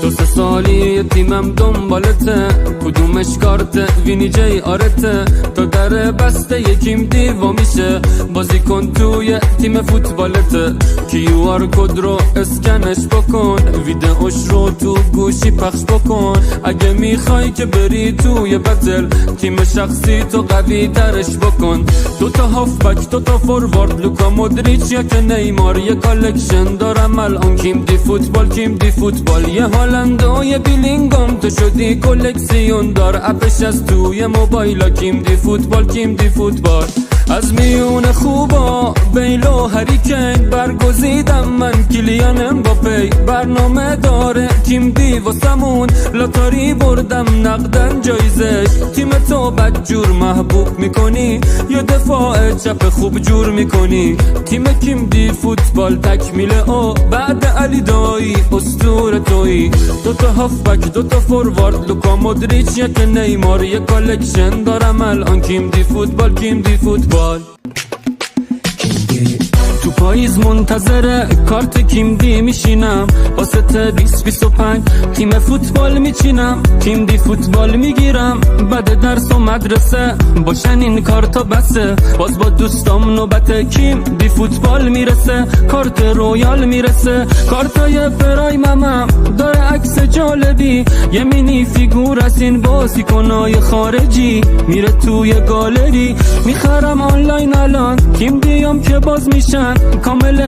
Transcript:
تو 3 سالی تیمم دنبالته، کدومش کارته وینی جی آرته، تا در بسته یکیم دیوا میشه، بازی کن توی تیم فوتبالته، QR کد رو اسکنش بکن، ویدئوش رو تو گوشی پخش بکن، اگه میخوای که بری توی بتل تیم شخصی تو قوی ترش بکن. 2 تا هافبک 2 تا فوروارد، لوکا مودریچ یا که نیمار، یه کالکشن دارم الان، کیم دی فوتبال، یه هالند و یه بیلینگام، تو شدی کلکسیون دار، اپش از توی موبایلا، کیم دی فوتبال. از میون خوبا بیل و هریکین برگزیدم من، کلیان امباپی برنامه داره تیم دی واسمون، لاتاری بردم نقدن جایزش، تیم تو بدجور محبوب میکنی یا دفاع چپ خوب جور میکنی، تیم کیم دی فوتبال تکمیله او بعد علی دایی اسطوره تویی. 2 تا هافبک 2 تا فوروارد، لوکا مودریچ یا که نیمار، یه کالکشن دارم الان، کیم دی فوتبال. تو پاییز منتظر کارت کیم دی میشینم، واسه 2025 تیم فوتبال میچینم، کیم دی فوتبال میگیرم، بعد درس و مدرسه باشن این کارتا بسه، باز با دوستام نوبت کیم دی فوتبال میرسه، کارت رویال میرسه، کارتای پرایمم داره عکس جالبی، یه مینی فیگور از این بازیکنای خارجی، میره توی گالری، میخرم آنلاین الان، کیم دیام که باز میشن کامل